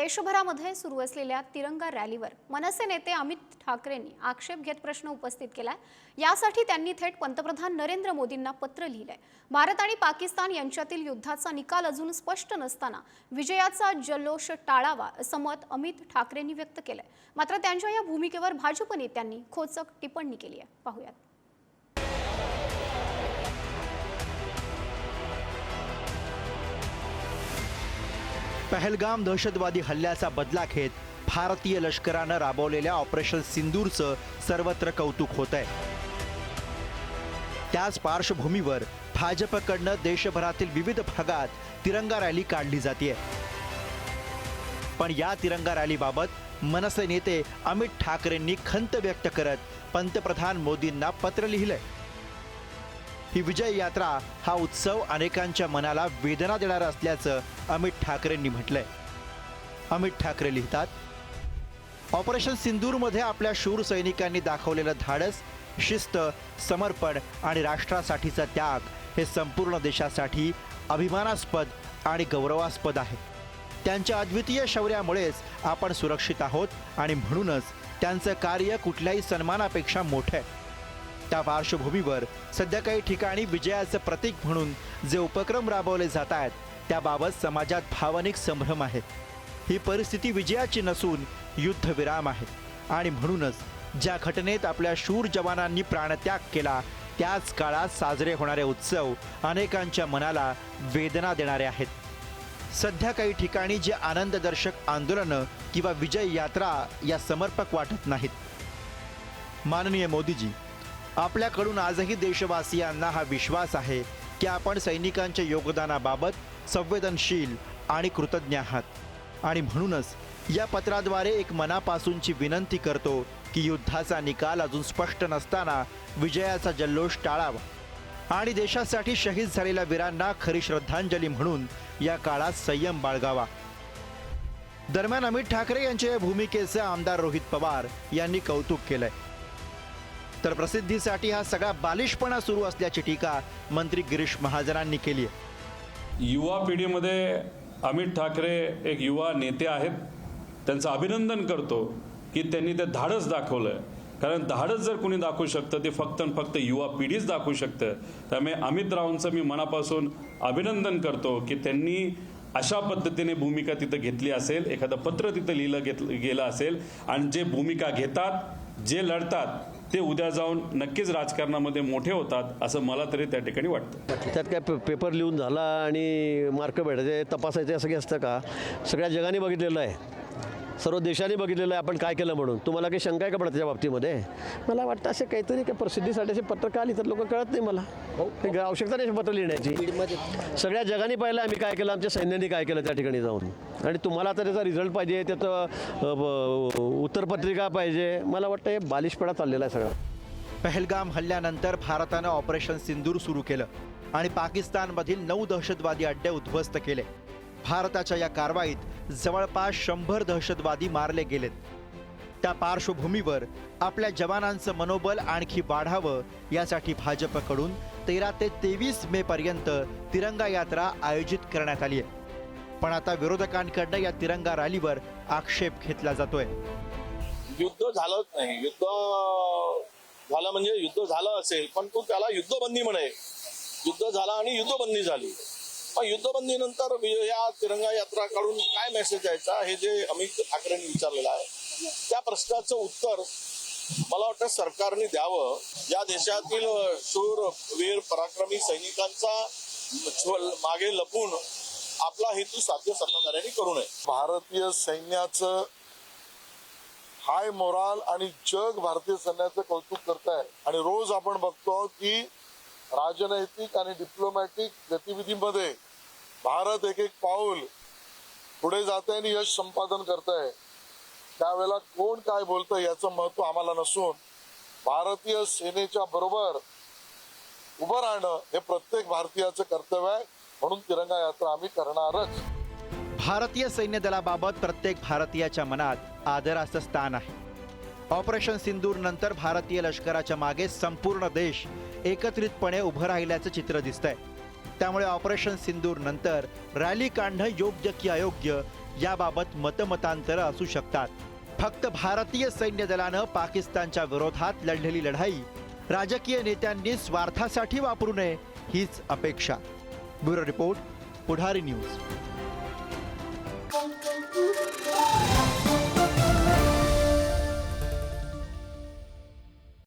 देशभरामध्ये सुरू असलेल्या तिरंगा रॅलीवर मनसे नेते अमित ठाकरेंनी आक्षेप घेत प्रश्न उपस्थित केलाय। यासाठी त्यांनी थेट पंतप्रधान नरेंद्र मोदींना पत्र लिहिलंय। भारत आणि पाकिस्तान यांच्यातील युद्धाचा निकाल अजून स्पष्ट नसताना विजयाचा जल्लोष टाळावा असं मत अमित ठाकरेंनी व्यक्त केलंय। मात्र त्यांच्या या भूमिकेवर भाजप नेत्यांनी खोचक टिप्पणी केली आहे। पाहूयात। पहलगाम दहशतवादी हल्ल्याचा बदला घेत भारतीय लष्करानं राबवलेल्या ऑपरेशन सिंदूरचं सर्वत्र कौतुक होत आहे। त्याच पार्श्वभूमीवर भाजपकडनं देशभरातील विविध भागात तिरंगा रॅली काढली जाते। पण या तिरंगा रॅलीबाबत मनसे नेते अमित ठाकरेंनी खंत व्यक्त करत पंतप्रधान मोदींना पत्र लिहिलंय। ही विजय यात्रा हा उत्सव अनेकांच्या मनाला वेदना देणारा असल्याचं अमित ठाकरेंनी म्हटलंय। अमित ठाकरे लिहितात, ऑपरेशन सिंदूरमध्ये आपल्या शूर सैनिकांनी दाखवलेलं धाडस, शिस्त, समर्पण आणि राष्ट्रासाठीचा त्याग हे संपूर्ण देशासाठी अभिमानास्पद आणि गौरवास्पद आहे। त्यांच्या अद्वितीय शौर्यामुळेच आपण सुरक्षित आहोत आणि म्हणूनच त्यांचं कार्य कुठल्याही सन्मानापेक्षा मोठं आहे। त्या पार्श्वभूमीवर सध्या काही ठिकाणी विजयाचं प्रतीक म्हणून जे उपक्रम राबवले जात आहेत त्याबाबत समाजात भावनिक संभ्रम आहे। ही परिस्थिती विजयाची नसून युद्धविराम आहे आणि म्हणूनच ज्या घटनेत आपल्या शूर जवानांनी प्राणत्याग केला त्याच काळात साजरे होणारे उत्सव अनेकांच्या मनाला वेदना देणारे आहेत। सध्या काही ठिकाणी जे आनंददर्शक आंदोलनं किंवा विजय यात्रा या समर्पक वाटत नाहीत। माननीय मोदीजी, आपल्याकडून आजही देशवासियांना हा विश्वास आहे की आपण सैनिकांच्या योगदानाबाबत संवेदनशील आणि कृतज्ञ आहात आणि म्हणूनच या पत्राद्वारे एक मनापासूनची विनंती करतो की युद्धाचा निकाल अजून स्पष्ट नसताना विजयाचा जल्लोष टाळावा आणि देशासाठी शहीद झालेल्या वीरांना खरी श्रद्धांजली म्हणून या काळात संयम बाळगावा। दरम्यान अमित ठाकरे यांच्या या भूमिकेचे आमदार रोहित पवार यांनी कौतुक केलंय। तर प्रसिद्धीसाठी हा सगळा बालिशपणा सुरू असल्याची टीका मंत्री गिरीश महाजनांनी केली आहे। युवा पिढीमध्ये अमित ठाकरे एक युवा नेते आहेत। त्यांचं अभिनंदन करतो की त्यांनी ते धाडस दाखवलं, कारण धाडस जर कोणी दाखवू शकतं ते फक्त आणि फक्त युवा पिढीच दाखवू शकतं। त्यामुळे अमित रावांचं मी मनापासून अभिनंदन करतो की त्यांनी अशा पद्धतीने भूमिका तिथं घेतली असेल, एखादं पत्र तिथं लिहिलं गेलं असेल आणि जे भूमिका घेतात, जे लढतात ते उद्या जाऊन नक्कीच राजकारणामध्ये मोठे होतात असं मला तरी त्या ठिकाणी वाटतं। त्यात काय पेपर लिहून झाला आणि मार्क भेटायचे तपासायचे असं काही असतं का? सगळ्या जगाने बघितलेलं आहे, सर्व देशाने बघितलेलं आहे आपण काय केलं म्हणून। तुम्हाला काही शंका आहे का पडत त्याच्या बाबतीमध्ये? मला वाटतं असे काहीतरी काय प्रसिद्धीसाठी असे पत्र का लिहितात लोक कळत नाही मला। आवश्यकता नाही पत्र लिहिण्याची। सगळ्या जगाने पाहिलं आम्ही काय केलं, आमच्या सैन्याने काय केलं त्या ठिकाणी जाऊन, आणि तुम्हाला आता त्याचा रिझल्ट पाहिजे, त्याचं उत्तरपत्रिका पाहिजे। मला वाटतं हे बालिशपणा चाललेला आहे सगळा। पहलगाम हल्ल्यानंतर भारतानं ऑपरेशन सिंदूर सुरू केलं आणि पाकिस्तानमधील 9 दहशतवादी अड्डे उद्ध्वस्त केले। भारताच्या या कारवाईत जवळपास 100 दहशतवादी मारले गेलेत। त्या पार्श्वभूमीवर आपल्या जवानांचं मनोबल आणखी वाढावं यासाठी भाजपकडून 13 ते 23 मे पर्यंत तिरंगा यात्रा आयोजित करण्यात आली आहे। पण आता विरोधकांकडनं या तिरंगा रॅलीवर आक्षेप घेतला जातोय। युद्ध झालंच नाही, युद्ध झालं म्हणजे युद्ध झालं असेल पण तो त्याला युद्धबंदी म्हणे। युद्ध झाला आणि युद्धबंदी झाली, पण युद्धबंदीनंतर या तिरंगा यात्रा काढून काय मेसेज यायचा हे जे अमित ठाकरेंनी विचारलेलं आहे त्या प्रश्नाचं उत्तर मला वाटतं सरकारने द्यावं। या देशातील शूर वीर पराक्रमी सैनिकांचा मागे लपून आपला हेतू साध्य सत्ताधाऱ्यांनी करू नये। भारतीय सैन्याचं हाय मोराल आणि जग भारतीय सैन्याचं कौतुक करत आहे आणि रोज आपण बघतो की राजनैतिक आणि डिप्लोमॅटिक गतिविधीमध्ये भारत एक पाऊल पुढे जात आहे आणि यश संपादन करत आहे। त्यावेळेला कोण काय बोलतं याचं महत्व आम्हाला नसून भारतीय सेनेच्या बरोबर उभं राहणं हे प्रत्येक भारतीयाचं कर्तव्य आहे, म्हणून तिरंगा यात्रा आम्ही करणारच। भारतीय सैन्य दलाबाबत प्रत्येक भारतीयाच्या मनात आदराचं स्थान आहे। ऑपरेशन सिंदूर नंतर भारतीय लष्कराच्या मागे संपूर्ण देश एकत्रितपणे उभं राहिल्याचं चित्र दिसतंय। त्यामुळे ऑपरेशन सिंदूर नंतर रॅली काढणं योग्य की अयोग्य याबाबत मतमतांतर असू शकतात. फक्त भारतीय सैन्य दलानं पाकिस्तानच्या विरोधात लढलेली लढाई राजकीय नेत्यांनी स्वार्थासाठी वापरू नये हीच अपेक्षा. ब्युरो रिपोर्ट, पुढारी न्यूज.